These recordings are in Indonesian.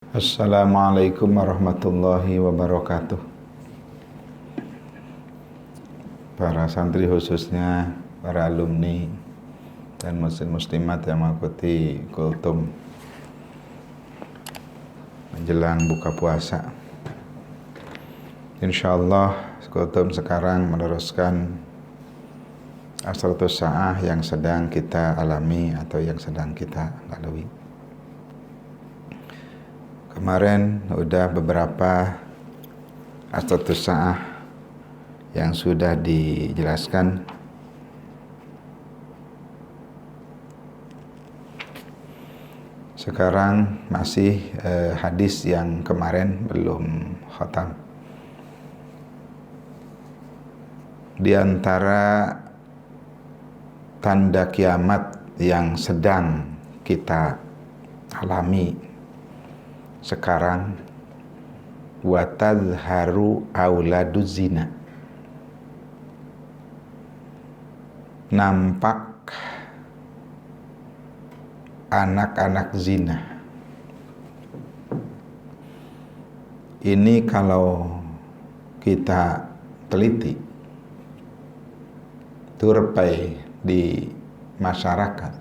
Assalamualaikum warahmatullahi wabarakatuh. Para santri khususnya para alumni dan muslim-muslimat yang mengikuti kultum menjelang buka puasa. Insyaallah kultum sekarang meneruskan Asratus Sa'ah yang sedang kita alami atau yang sedang kita lalui. Kemarin udah beberapa Asratus Sa'ah yang sudah dijelaskan. Sekarang masih hadis yang kemarin belum khatam. Di antara tanda kiamat yang sedang kita alami sekarang, wa tadharu auladuz zina, nampak anak-anak zina. Ini kalau kita teliti, survei di masyarakat,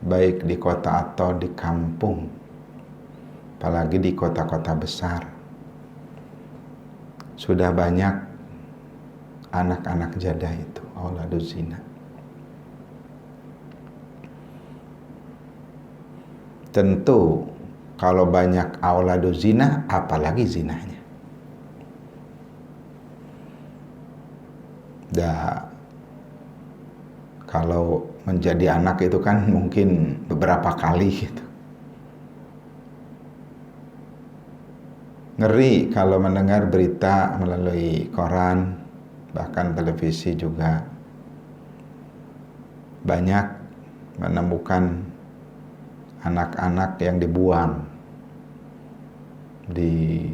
baik di kota atau di kampung, apalagi di kota-kota besar, sudah banyak anak-anak janda itu, auladuz zina. Tentu kalau banyak auladuz zina, apalagi zinanya. Kalau menjadi anak itu kan mungkin beberapa kali gitu. Ngeri kalau mendengar berita melalui koran, bahkan televisi juga banyak menemukan anak-anak yang dibuang di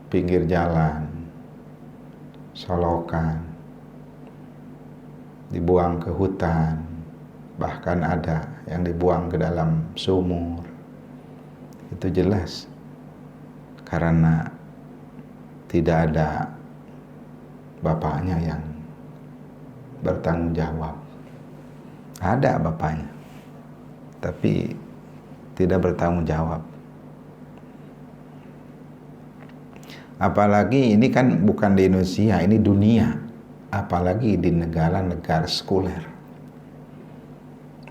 pinggir jalan, solokan, dibuang ke hutan, bahkan ada yang dibuang ke dalam sumur. Itu jelas karena tidak ada bapaknya yang bertanggung jawab. Ada bapaknya, tapi tidak bertanggung jawab. Apalagi ini kan bukan di Indonesia, ini dunia. Apalagi di negara-negara sekuler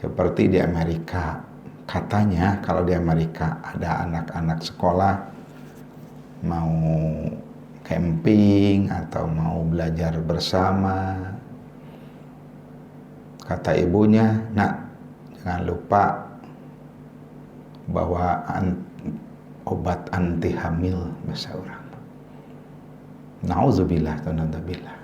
seperti di Amerika. Katanya kalau di Amerika ada anak-anak sekolah mau camping atau mau belajar bersama, kata ibunya, "Nak, jangan lupa bawa obat anti hamil," bahasa orang. Nauzubillah, naudzubillah.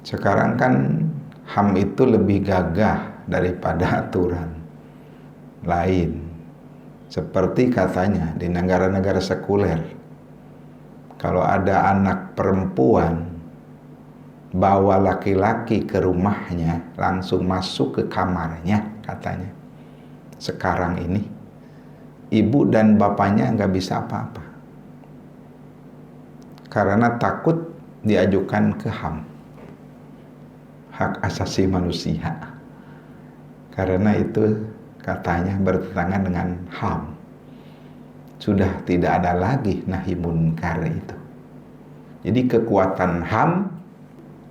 Sekarang kan HAM itu lebih gagah daripada aturan lain. Seperti katanya di negara-negara sekuler, kalau ada anak perempuan bawa laki-laki ke rumahnya, langsung masuk ke kamarnya, katanya. Sekarang ini ibu dan bapaknya nggak bisa apa-apa karena takut diajukan ke HAM, hak asasi manusia, karena itu katanya bertentangan dengan HAM. Sudah tidak ada lagi nahi munkar itu. Jadi kekuatan HAM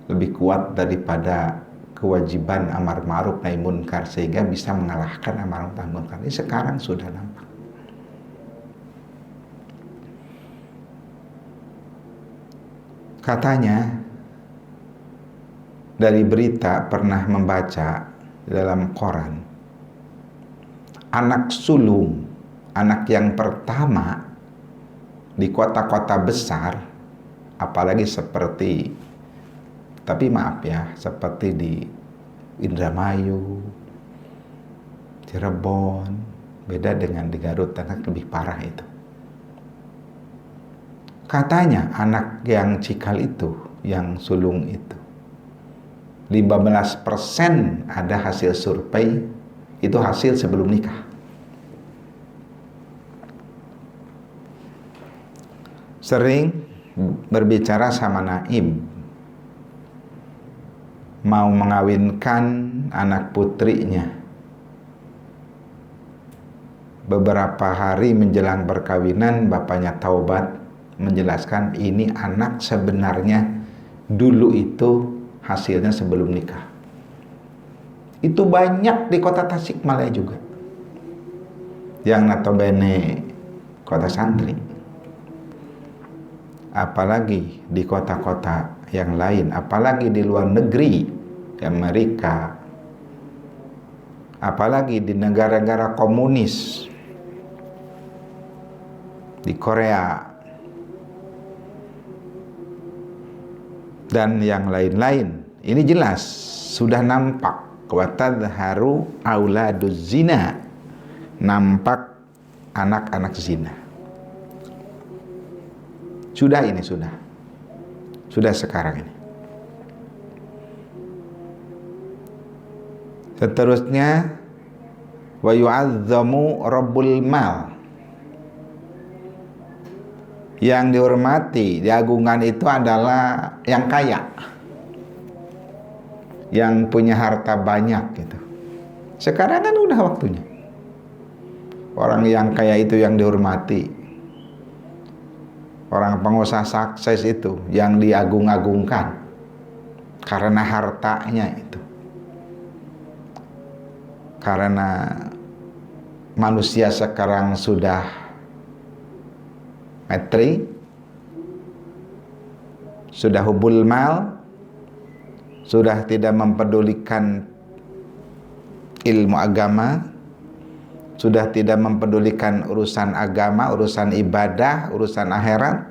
lebih kuat daripada kewajiban amar ma'ruf nahi munkar, sehingga bisa mengalahkan amar nahi munkar. Ini sekarang sudah nampak. Katanya dari berita pernah membaca dalam koran, anak sulung, anak yang pertama di kota-kota besar, apalagi seperti, tapi maaf ya, seperti di Indramayu, Cirebon, beda dengan di Garut, anak lebih parah itu. Katanya anak yang cikal itu, yang sulung itu, 15% ada hasil survei, itu hasil sebelum nikah. sering berbicara sama Naim, mau mengawinkan anak putrinya. Beberapa hari menjelang perkawinan, bapaknya taubat, menjelaskan ini anak sebenarnya dulu itu hasilnya sebelum nikah. Itu banyak di kota Tasikmalaya juga, yang notabene kota santri. Apalagi di kota-kota yang lain, apalagi di luar negeri, Amerika, apalagi di negara-negara komunis, di Korea, dan yang lain-lain. Ini jelas sudah nampak wa tadharu auladuz zina, nampak anak-anak zina. Sudah sekarang ini. Seterusnya wa yu'azzamu rabbul mal, yang dihormati, diagungkan itu adalah yang kaya, yang punya harta banyak gitu. Sekarang kan udah waktunya orang yang kaya itu yang dihormati, orang pengusaha sukses itu yang diagung-agungkan karena hartanya itu. Karena manusia sekarang sudah materi, sudah hubul mal, sudah tidak mempedulikan ilmu agama, sudah tidak mempedulikan urusan agama, urusan ibadah, urusan akhirat.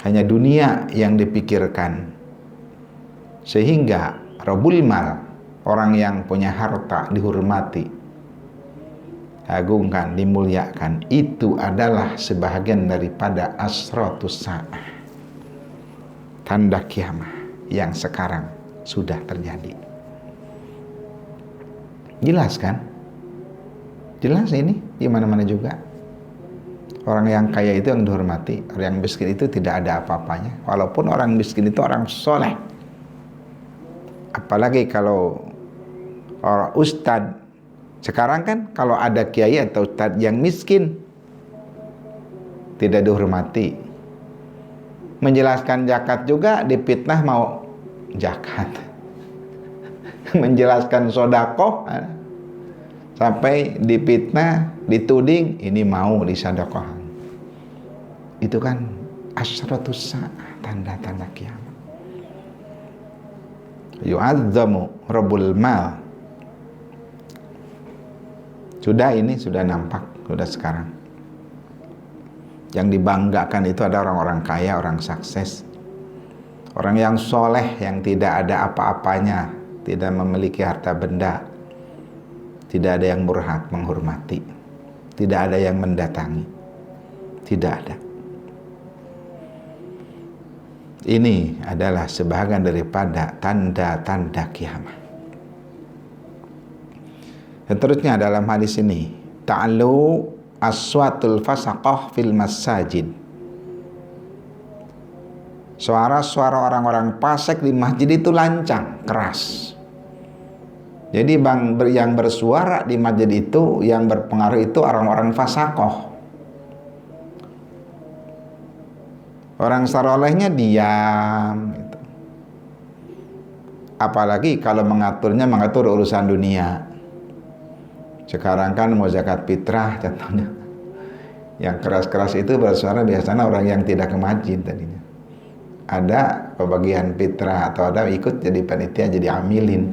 Hanya dunia yang dipikirkan. Sehingga rabbul mal, orang yang punya harta dihormati, agungkan, dimuliakan, itu adalah sebahagian daripada asratus sa'ah, tanda kiamat yang sekarang sudah terjadi. Jelas kan? Jelas ini di mana-mana juga. Orang yang kaya itu yang dihormati, orang yang miskin itu tidak ada apa-apanya. Walaupun orang miskin itu orang soleh. Apalagi kalau orang ustadz. Sekarang kan kalau ada kiai atau ustadz yang miskin, tidak dihormati. Menjelaskan zakat juga dipitnah mau zakat. Menjelaskan sedekah sampai dipitnah, dituding ini mau disedekahkan. Itu kan asratus sa'ah, tanda-tanda kiamat. Yu'azzamu rabbul mal. Sudah nampak, sudah sekarang. Yang dibanggakan itu ada orang-orang kaya, orang sukses, orang yang soleh, yang tidak ada apa-apanya, tidak memiliki harta benda, tidak ada yang berhak menghormati, tidak ada yang mendatangi, tidak ada. Ini adalah sebahagian daripada tanda-tanda kiamat. Seterusnya dalam hadis ini, ta'alu aswatul fasaqah fil masajid. Suara-suara orang-orang fasik di masjid itu lancang, keras. Jadi yang bersuara di masjid itu, yang berpengaruh itu orang-orang fasaqah. Orang salehnya diam gitu. Apalagi kalau mengatur urusan dunia. Sekarang kan mau zakat fitrah contohnya, yang keras-keras itu bersuara biasanya orang yang tidak ke masjid tadinya. Ada pembagian fitrah atau ada ikut jadi panitia, jadi amilin,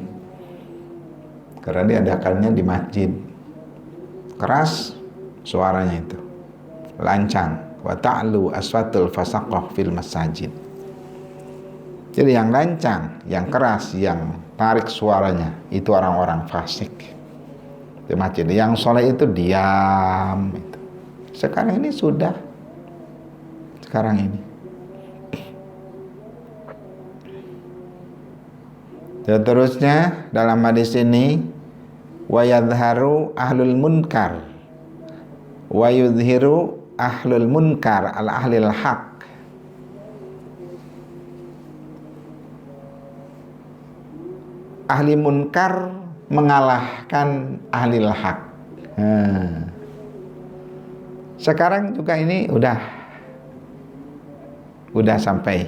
karena diadakannya di masjid. Keras suaranya itu, lancang. Wa ta'lu aswatul fasaqah fil masajid. Jadi yang lancang, yang keras, yang tarik suaranya itu orang-orang fasik di masjid. Yang soleh itu diam itu. Sekarang ini sudah, sekarang ini. Seterusnya dalam hadis ini, wa yadharu ahlul munkar wa yudhiru ahlul munkar al ahlil haq. Ahli munkar mengalahkan ahli haq. Sekarang juga ini udah sampai.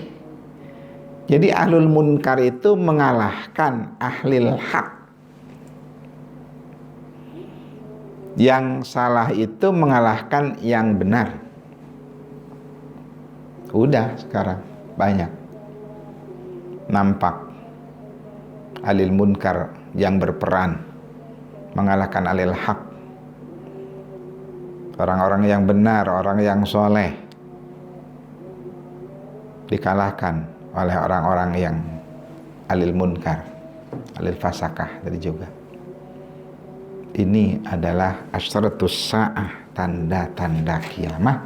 Jadi ahlul munkar itu mengalahkan ahli haq. Yang salah itu mengalahkan yang benar. Udah sekarang banyak nampak ahlil munkar yang berperan mengalahkan ahlil haq. Orang-orang yang benar, orang yang soleh dikalahkan oleh orang-orang yang ahlil munkar, ahlil fasakah tadi juga. Ini adalah asyratus sa'ah, tanda-tanda kiamah.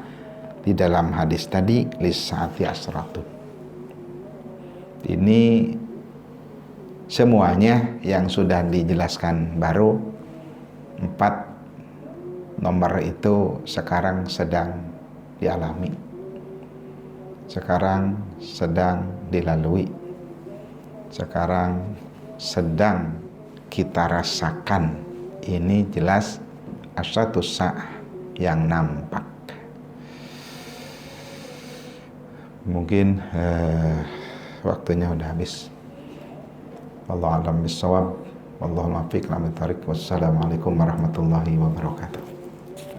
Di dalam hadis tadi lissaati asratun. Ini semuanya yang sudah dijelaskan baru 4 nomor itu sekarang sedang dialami, sekarang sedang dilalui, sekarang sedang kita rasakan. Ini jelas asyratus sa'ah yang nampak. Mungkin waktunya udah habis. Wallahu a'lam bishawab. Wallahu muwaffiq ila thariq. Wassalamualaikum warahmatullahi wabarakatuh.